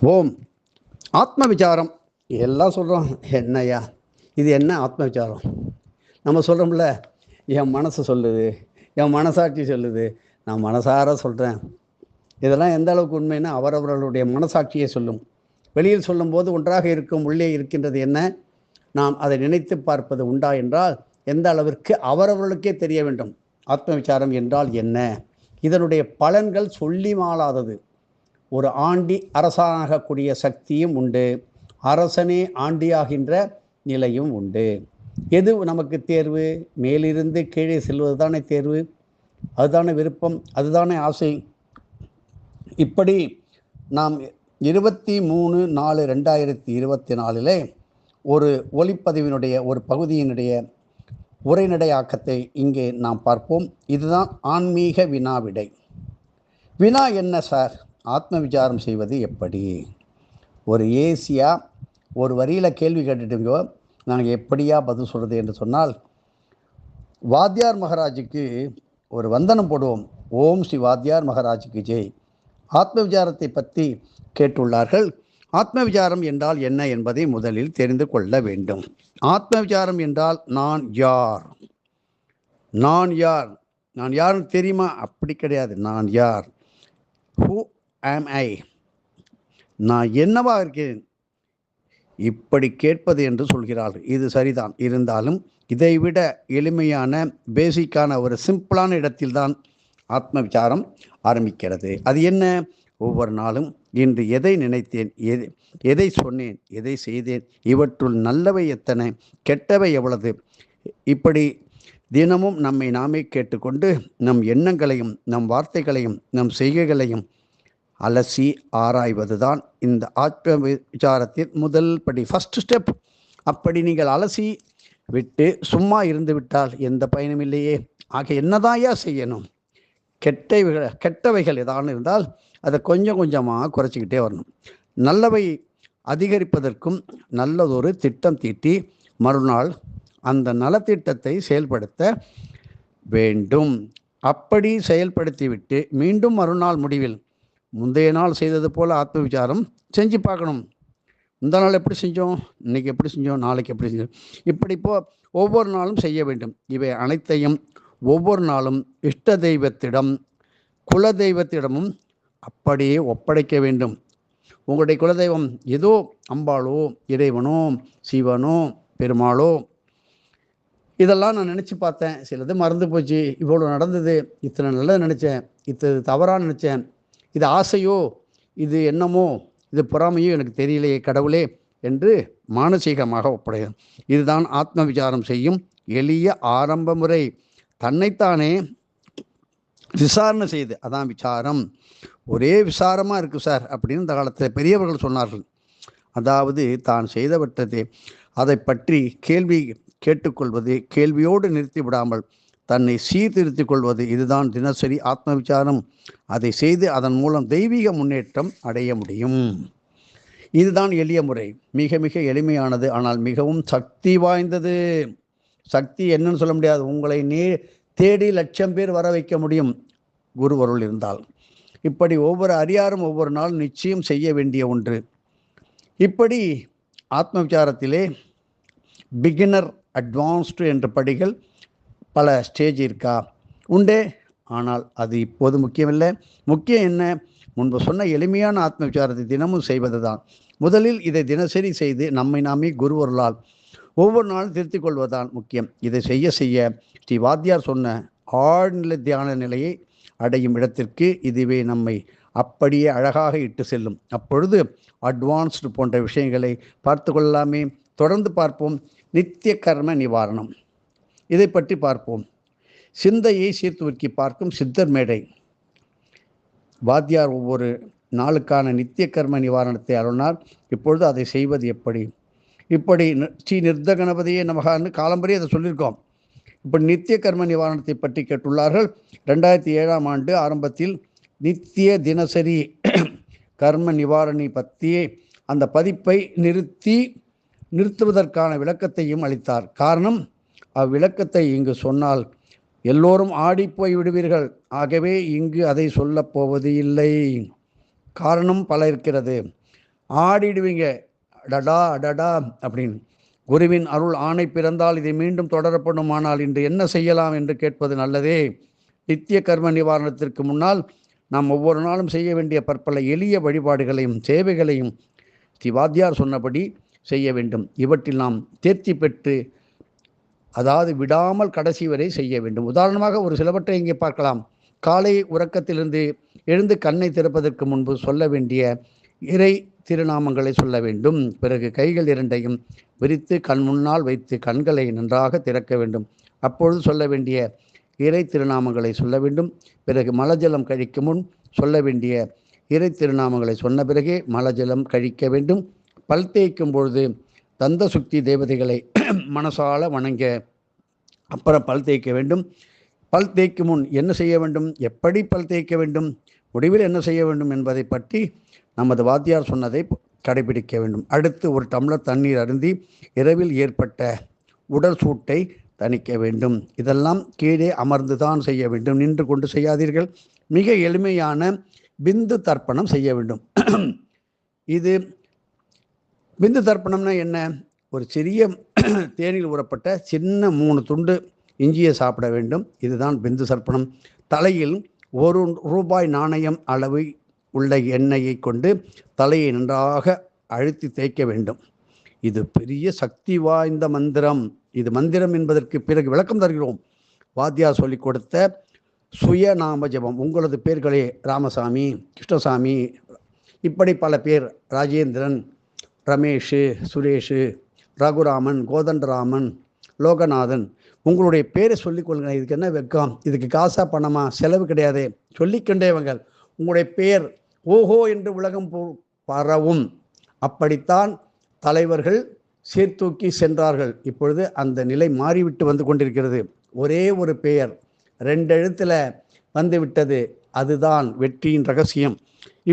ஓம் ஆத்ம விசாரம் எல்லாம் சொல்கிறோம். என்னையா இது என்ன ஆத்ம விசாரம்? நம்ம சொல்கிறோம்ல, என் மனசு சொல்லுது, என் மனசாட்சி சொல்லுது, நான் மனசார சொல்கிறேன். இதெல்லாம் எந்த அளவுக்கு உண்மைன்னா அவரவர்களுடைய மனசாட்சியை சொல்லும். வெளியில் சொல்லும்போது ஒன்றாக இருக்கும், உள்ளே இருக்கின்றது என்ன? நாம் அதை நினைத்து பார்ப்பது உண்டா என்றால் எந்த அளவிற்கு அவரவர்களுக்கே தெரிய வேண்டும். ஆத்ம விசாரம் என்றால் என்ன? இதனுடைய பலன்கள் சொல்லி மாளாதது. ஒரு ஆண்டி அரசாகக்கூடிய சக்தியும் உண்டு, அரசனே ஆண்டியாகின்ற நிலையும் உண்டு. எது நமக்கு தேர்வு? மேலிருந்து கீழே செல்வது தானே தேர்வு, அதுதானே விருப்பம், அதுதானே ஆசை. இப்படி நாம் 23/4/2024 ஒரு ஒலிப்பதிவினுடைய ஒரு பகுதியினுடைய உரைநடையாக்கத்தை இங்கே நாம் பார்ப்போம். இதுதான் ஆன்மீக வினாவிடை. வினா என்ன சார்? ஆத்ம விசாரம் செய்வது எப்படி? ஒரு ஏசியா ஒரு வரியில் கேள்வி கேட்டுட்டுங்கோ, நாங்கள் எப்படியா பதில் சொல்கிறது என்று சொன்னால், வாத்தியார் மகாராஜுக்கு ஒரு வந்தனம் போடுவோம். ஓம் ஸ்ரீ வாத்தியார் மகாராஜுக்கு ஜெய். ஆத்ம விசாரத்தை பற்றி கேட்டுள்ளார்கள். ஆத்ம விசாரம் என்றால் என்ன என்பதை முதலில் தெரிந்து கொள்ள வேண்டும். ஆத்ம விசாரம் என்றால் நான் யார், நான் யார், நான் யாருன்னு தெரியுமா? அப்படி கிடையாது. நான் யார், ஹூ ஆம் ஐ, நான் என்னவா இருக்கிறேன், இப்படி கேட்பது என்று சொல்கிறார்கள். இது சரிதான். இருந்தாலும் இதைவிட எளிமையான பேசிக்கான ஒரு சிம்பிளான இடத்தில்தான் ஆத்ம விசாரம் ஆரம்பிக்கிறது. அது என்ன? ஒவ்வொரு நாளும் இன்று எதை நினைத்தேன், எதை சொன்னேன், எதை செய்தேன், இவற்றுள் நல்லவை எத்தனை, கெட்டவை எவ்வளவு, இப்படி தினமும் நம்மை நாமே கேட்டுக்கொண்டு நம் எண்ணங்களையும் நம் வார்த்தைகளையும் நம் செய்கைகளையும் அலசி ஆராய்வதுதான் இந்த ஆத்ம விசாரத்தின் முதல் படி, ஃபர்ஸ்ட் ஸ்டெப். அப்படி நீங்கள் அலசி விட்டு சும்மா இருந்து விட்டால் எந்த பயனும் இல்லையே. ஆக என்னதாயா செய்யணும்? கெட்டவைகள் ஏதாவது இருந்தால் அதை கொஞ்சம் கொஞ்சமாக குறைச்சிக்கிட்டே வரணும். நல்லவை அதிகரிப்பதற்கும் நல்லதொரு திட்டம் தீட்டி மறுநாள் அந்த நலத்திட்டத்தை செயல்படுத்த வேண்டும். அப்படி செயல்படுத்திவிட்டு மீண்டும் மறுநாள் முடிவில் முந்தைய நாள் செய்தது போல் ஆத்ம விசாரம் செஞ்சு பார்க்கணும். இந்த நாள் எப்படி செஞ்சோம், இன்னைக்கு எப்படி செஞ்சோம், நாளைக்கு எப்படி செஞ்சோம், இப்படி ஒவ்வொரு நாளும் செய்ய வேண்டும். இவை அனைத்தையும் ஒவ்வொரு நாளும் இஷ்ட தெய்வத்திடம் குல தெய்வத்திடமும் அப்படியே ஒப்படைக்க வேண்டும். உங்களுடைய குலதெய்வம் ஏதோ அம்பாளோ இறைவனோ சிவனோ பெருமாளோ, இதெல்லாம் நான் நினச்சி பார்த்தேன், சிலது மறந்து போச்சு, இவ்வளோ நடந்தது, இத்தனை நல்லது நினச்சேன், இத்தனை தவறாக நினச்சேன், இது ஆசையோ இது எண்ணமோ இது பொறாமையோ எனக்கு தெரியலையே கடவுளே என்று மானசீகமாக ஒப்படையும். இதுதான் ஆத்ம விசாரம் செய்யும் எளிய ஆரம்ப முறை. தன்னைத்தானே விசாரணை செய்து, அதான் விசாரம். ஒரே விசாரமாக இருக்குது சார் அப்படின்னு இந்த காலத்தில் பெரியவர்கள் சொன்னார்கள். அதாவது தான் செய்தவற்றதை அதை பற்றி கேள்வி கேட்டுக்கொள்வது, கேள்வியோடு நிறுத்தி விடாமல் தன்னை சீர்திருத்திக் கொள்வது, இதுதான் தினசரி ஆத்ம விசாரம். அதை செய்து அதன் மூலம் தெய்வீக முன்னேற்றம் அடைய முடியும். இதுதான் எளிய முறை, மிக மிக எளிமையானது, ஆனால் மிகவும் சக்தி வாய்ந்தது. சக்தி என்னன்னு சொல்ல முடியாது. உங்களை தேடி லட்சம் பேர் வர வைக்க முடியும் குரு அருள் இருந்தால். இப்படி ஒவ்வொரு அடியாரும் ஒவ்வொரு நாள் நிச்சயம் செய்ய வேண்டிய ஒன்று. இப்படி ஆத்ம விசாரத்திலே பிகினர் அட்வான்ஸ்டு என்ற படிகள் பல ஸ்டேஜ் இருக்கா? உண்டே. ஆனால் அது இப்போது முக்கியமில்லை. முக்கியம் என்ன? முன்பு சொன்ன எளிமையான ஆத்ம விசாரத்தை தினமும் செய்வது தான். முதலில் இதை தினசரி செய்து நம்மை நாமே குருவருளால் ஒவ்வொரு நாளும் திருத்திக் கொள்வதுதான் முக்கியம். இதை செய்ய செய்ய ஸ்ரீ வாத்தியார் சொன்ன ஆழ்நிலை தியான நிலையை அடையும் இடத்திற்கு இதுவே நம்மை அப்படியே அழகாக இட்டு செல்லும். அப்பொழுது அட்வான்ஸ்டு போன்ற விஷயங்களை பார்த்து கொள்ளலாமே. தொடர்ந்து பார்ப்போம். நித்திய கர்ம நிவாரணம், இதை பற்றி பார்ப்போம். சிந்தையை சீர்தூக்கி பார்க்கும் சித்தர் மேடை. வாத்தியார் ஒவ்வொரு நாளுக்கான நித்திய கர்ம நிவாரணத்தை அருளினார். இப்பொழுது அதை செய்வது எப்படி? இப்படி ஸ்ரீ நிர்த கணபதியே நமகான்னு காலம்பரி அதை சொல்லியிருக்கோம். இப்படி நித்திய கர்ம நிவாரணத்தை பற்றி கேட்டுள்ளார்கள். 2007 ஆரம்பத்தில் நித்திய தினசரி கர்ம நிவாரணி பற்றியே அந்த பதிப்பை நிறுத்துவதற்கான விளக்கத்தையும் அளித்தார். காரணம், அவ்விளக்கத்தை இங்கு சொன்னால் எல்லோரும் ஆடிப்போய் விடுவீர்கள். ஆகவே இங்கு அதை சொல்லப் போவது இல்லை. காரணம் பல இருக்கிறது. ஆடிடுவீங்க, அடடா அடடா அப்படின்னு. குருவின் அருள் ஆணை பிறந்தால் இதை மீண்டும் தொடரப்படுமானால் இன்று என்ன செய்யலாம் என்று கேட்பது நல்லதே. நித்திய கர்ம நிவாரணத்திற்கு முன்னால் நாம் ஒவ்வொரு நாளும் செய்ய வேண்டிய பற்பல எளிய வழிபாடுகளையும் சேவைகளையும் வாத்தியார் சொன்னபடி செய்ய வேண்டும். இவற்றில் நாம் தேர்ச்சி பெற்று, அதாவது விடாமல் கடைசி வரை செய்ய வேண்டும். உதாரணமாக ஒரு சிலவற்றை இங்கே பார்க்கலாம். காலை உறக்கத்திலிருந்து எழுந்து கண்ணை திறப்பதற்கு முன்பு சொல்ல வேண்டிய இறை திருநாமங்களை சொல்ல வேண்டும். பிறகு கைகள் இரண்டையும் விரித்து கண் முன்னால் வைத்து கண்களை நன்றாக திறக்க வேண்டும். அப்பொழுது சொல்ல வேண்டிய இறை திருநாமங்களை சொல்ல வேண்டும். பிறகு மலஜலம் கழிக்கும் முன் சொல்ல வேண்டிய இறை திருநாமங்களை சொன்ன பிறகே மலஜலம் கழிக்க வேண்டும். பல் தேய்க்கும் பொழுது தந்த சுக்தி தேவதைகளை மனசால வணங்க அப்புறம் பல் தேய்க்க வேண்டும். பல் தேய்க்கும் முன் என்ன செய்ய வேண்டும், எப்படி பல் தேய்க்க வேண்டும், முடிவில் என்ன செய்ய வேண்டும் என்பதை பற்றி நமது வாத்தியார் சொன்னதை கடைபிடிக்க வேண்டும். அடுத்து ஒரு டம்ளர் தண்ணீர் அருந்தி இரவில் ஏற்பட்ட உடல் சூட்டை தணிக்க வேண்டும். இதெல்லாம் கீழே அமர்ந்துதான் செய்ய வேண்டும், நின்று கொண்டு செய்யாதீர்கள். மிக எளிமையான பிந்து தர்ப்பணம் செய்ய வேண்டும். இது பிந்து தர்ப்பணம்னா என்ன? ஒரு சிறிய தேனில் ஊறப்பட்ட சின்ன 3 துண்டு இஞ்சியை சாப்பிட வேண்டும். இதுதான் பிந்து தர்ப்பணம். தலையில் ₹1 நாணயம் அளவு உள்ள எண்ணெயை கொண்டு தலையை நன்றாக அழுத்தி தேய்க்க வேண்டும். இது பெரிய சக்தி வாய்ந்த மந்திரம். இது மந்திரம் என்பதற்கு பிறகு விளக்கம் தருகிறோம். வாத்தியார் சொல்லிக் கொடுத்த சுயநாம ஜபம். உங்களது பேர்களே ராமசாமி, கிருஷ்ணசாமி, இப்படி பல பேர், ராஜேந்திரன், ரமேஷ், சுரேஷ், ரகுராமன், கோதண்டராமன், லோகநாதன், உங்களுடைய பேரை சொல்லிக்கொள்ளுங்க. இதுக்கு என்ன வெக்கம்? இதுக்கு காசா பணமா? செலவு கிடையாது. சொல்லிக்கொண்டேவங்க உங்களுடைய பெயர் ஓஹோ என்று உலகம் பரவும். அப்படித்தான் தலைவர்கள் சீர்தூக்கி சென்றார்கள். இப்பொழுது அந்த நிலை மாறிவிட்டு வந்து கொண்டிருக்கிறது. ஒரே ஒரு பெயர் 2 எழுத்துல வந்து விட்டது. அதுதான் வெற்றியின் ரகசியம்.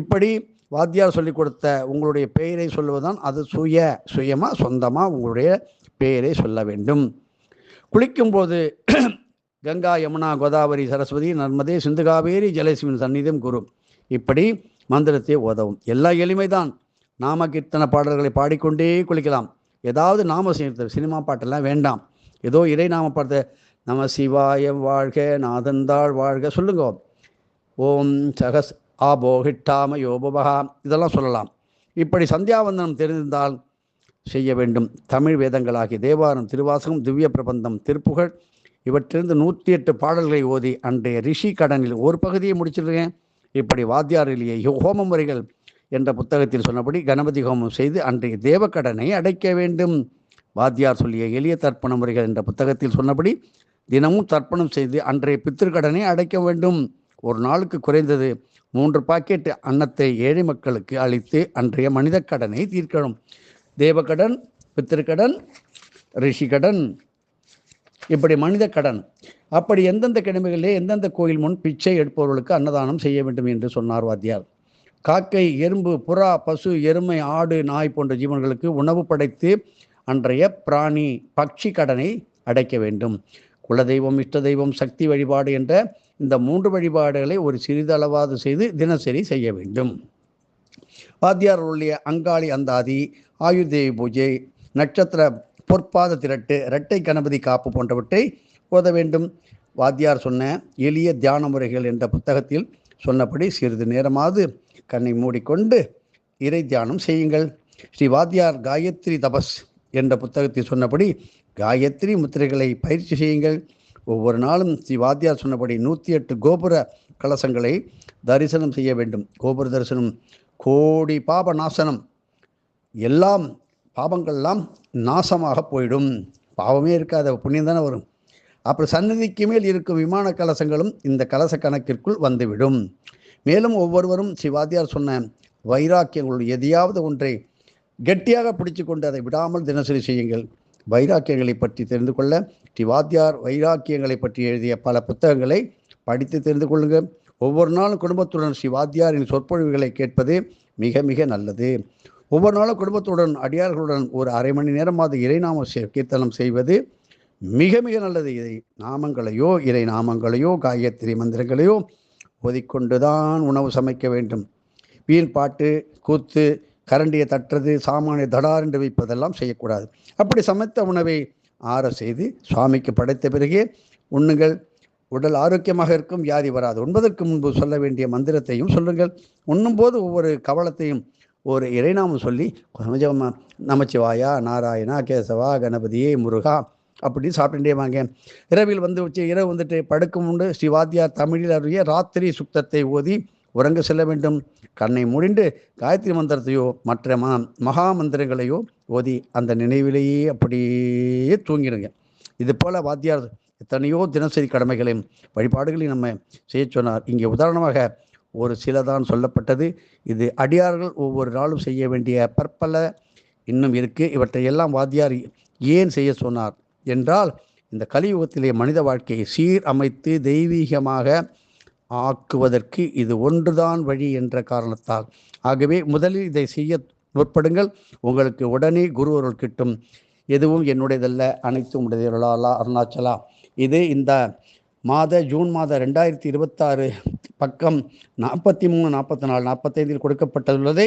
இப்படி வாத்தியார் சொல்லிக் கொடுத்த உங்களுடைய பெயரை சொல்லுவதுதான் அது சுயமா சொந்தமா உங்களுடைய பெயரை சொல்ல வேண்டும். குளிக்கும்போது கங்கா, யமுனா, கோதாவரி, சரஸ்வதி, நர்மதே, சிந்து, காவேரி, ஜலசிமின் சந்நிதம் குரு, இப்படி மந்திரத்தை உதவும். எல்லா எளிமைதான். நாம கீர்த்தன பாடல்களை பாடிக்கொண்டே குளிக்கலாம். ஏதாவது நாம சேர்த்து சினிமா பாட்டெல்லாம் வேண்டாம். ஏதோ இறை நாம பாடத்தை நம சிவாய வாழ்க, நாதந்தாள் வாழ்க சொல்லுங்க. ஓம் சகஸ் ஆபோகிட்டாம யோபபகா, இதெல்லாம் சொல்லலாம். இப்படி சந்தியாவந்தனம் தெரிந்தால் செய்ய வேண்டும். தமிழ் வேதங்களாகிய தேவாரம், திருவாசகம், திவ்ய பிரபந்தம், திருப்புகழ், இவற்றிலிருந்து 108 பாடல்களை ஓதி அன்றைய ரிஷி கடனில் ஒரு பகுதியை முடிச்சிருக்கேன். இப்படி வாத்தியாரிலேயே ஹோம முறைகள் என்ற புத்தகத்தில் சொன்னபடி கணபதி ஹோமம் செய்து அன்றைய தேவக்கடனை அடைக்க வேண்டும். வாத்தியார் சொல்லிய எளிய தர்ப்பண முறைகள் என்ற புத்தகத்தில் சொன்னபடி தினமும் தர்ப்பணம் செய்து அன்றைய பித்திருக்கடனை அடைக்க வேண்டும். ஒரு நாளுக்கு குறைந்தது 3 பாக்கெட் அன்னத்தை ஏழை மக்களுக்கு அளித்து அன்றைய மனித கடனை தீர்க்கணும். தேவக்கடன், பித்திருக்கடன், ரிஷிகடன், இப்படி மனித கடன். அப்படி எந்தெந்த கிழமைகளிலே எந்தெந்த கோயில் முன் பிச்சை எடுப்பவர்களுக்கு அன்னதானம் செய்ய வேண்டும் என்று சொன்னார் வாத்தியார். காக்கை, எறும்பு, புறா, பசு, எருமை, ஆடு, நாய் போன்ற ஜீவன்களுக்கு உணவு படைத்து அன்றைய பிராணி பட்சி கடனை அடைக்க வேண்டும். குலதெய்வம், இஷ்ட தெய்வம், சக்தி வழிபாடு என்ற இந்த 3 வழிபாடுகளை ஒரு சிறிதளவாது செய்து தினசரி செய்ய வேண்டும். வாத்தியாருடைய அங்காளி அந்தாதி, ஆயுர்தேவி பூஜை, நட்சத்திர பொற்பாத திரட்டு, இரட்டை கணபதி காப்பு போன்றவற்றை ஓத வேண்டும். வாத்தியார் சொன்ன எளிய தியான முறைகள் என்ற புத்தகத்தில் சொன்னபடி சிறிது நேரமாவது கண்ணை மூடிக்கொண்டு இறை தியானம் செய்யுங்கள். ஸ்ரீ வாத்தியார் காயத்ரி தபஸ் என்ற புத்தகத்தில் சொன்னபடி காயத்ரி முத்திரைகளை பயிற்சி செய்யுங்கள். ஒவ்வொரு நாளும் ஸ்ரீ வாத்தியார் சொன்னபடி 108 கோபுர கலசங்களை தரிசனம் செய்ய வேண்டும். கோபுர தரிசனம் கோடி பாப நாசனம். எல்லாம் பாபங்கள்லாம் நாசமாக போயிடும். பாவமே இருக்காது, புண்ணியம் தானே வரும். அப்புறம் சன்னதிக்கு மேல் இருக்கும் விமான கலசங்களும் இந்த கலச கணக்கிற்குள் வந்துவிடும். மேலும் ஒவ்வொருவரும் ஸ்ரீ வாத்தியார் சொன்ன வைராக்கியங்களுடைய எதையாவது ஒன்றை கெட்டியாக பிடிச்சு கொண்டு அதை விடாமல் தினசரி செய்யுங்கள். வைராக்கியங்களை பற்றி தெரிந்து கொள்ள ஸ்ரீ வாத்தியார் வைராக்கியங்களை பற்றி எழுதிய பல புத்தகங்களை படித்து தெரிந்து கொள்ளுங்கள். ஒவ்வொரு நாளும் குடும்பத்துடன் ஸ்ரீ வாத்தியாரின் சொற்பொழிவுகளை கேட்பது மிக மிக நல்லது. ஒவ்வொரு நாளும் குடும்பத்துடன் அடியார்களுடன் ஒரு அரை மணி நேரமாவது இறைநாம கீர்த்தனம் செய்வது மிக மிக நல்லது. இதை நாமங்களையோ இறை நாமங்களையோ காயத்ரி மந்திரங்களையோ ஓதிக்கொண்டுதான் உணவு சமைக்க வேண்டும். வீண் பாட்டு, கூத்து, கரண்டியை தட்டுறது, சாமானை தடார் என்று வைப்பதெல்லாம் செய்யக்கூடாது. அப்படி சமைத்த உணவை ஆற செய்து சுவாமிக்கு படைத்த பிறகே உண்ணுங்கள். உடல் ஆரோக்கியமாக இருக்கும், வியாதி வராது. உண்பதற்கு முன்பு சொல்ல வேண்டிய மந்திரத்தையும் சொல்லுங்கள். உண்ணும்போது ஒவ்வொரு கவளத்தையும் ஒரு இறைநாமம் சொல்லி கொஞ்சம் நமச்சிவாயா, நாராயணா, கேசவா, கணபதியே, முருகா அப்படி சாப்பிட்டுட்டே வாங்க. இரவில் இரவு வந்துட்டு படுக்கும் உண்டு ஸ்ரீ வாத்தியார் தமிழில் அருளிய ராத்திரி சுத்தத்தை ஓதி உறங்க செல்ல வேண்டும். கண்ணை மூடிண்டு காயத்ரி மந்திரத்தையோ மற்ற மகா மந்திரங்களையோ ஓதி அந்த நினைவிலேயே அப்படியே தூங்கிடுங்க. இது போல வாத்தியார் எத்தனையோ தினசரி கடமைகளையும் வழிபாடுகளையும் நம்ம செய்ய சொன்னார். இங்கே உதாரணமாக ஒரு சிலதான் சொல்லப்பட்டது. இது அடியார்கள் ஒவ்வொரு நாளும் செய்ய வேண்டிய பற்பல இன்னும் இருக்குது. இவற்றை எல்லாம் வாத்தியார் ஏன் செய்ய சொன்னார் என்றால், இந்த கலியுகத்திலே மனித வாழ்க்கையை சீர் அமைத்து தெய்வீகமாக ஆக்குவதற்கு இது ஒன்றுதான் வழி என்ற காரணத்தால். ஆகவே முதலில் இதை செய்ய முற்படுங்கள். உங்களுக்கு உடனே குரு அருள் கிட்டும். எதுவும் என்னுடையதல்ல, அனைத்தும் உடையவர்களா அருணாச்சலா. இது இந்த ஜூன் மாதம் 2026 பக்கம் 43, 44, 45 கொடுக்கப்பட்டுள்ளதை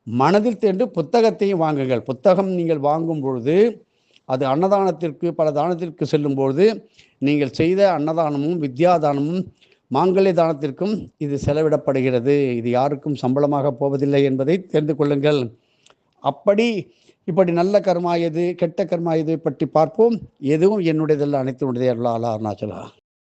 மனதில் தேர்ந்து புத்தகத்தையும் வாங்குங்கள். புத்தகம் நீங்கள் வாங்கும் பொழுது அது அன்னதானத்திற்கு பல தானத்திற்கு செல்லும் பொழுது நீங்கள் செய்த அன்னதானமும் வித்யாதானமும் மாங்கல்ய தானத்திற்கும் இது செலவிடப்படுகிறது. இது யாருக்கும் சம்பளமாக போவதில்லை என்பதை தெரிந்து கொள்ளுங்கள். இப்படி நல்ல கர்மா எது, கெட்ட கர்மா எது பற்றி பார்ப்போம். எதுவும் என்னுடையதல்ல, அனைத்து உடையதல்ல. அருணாச்சலா.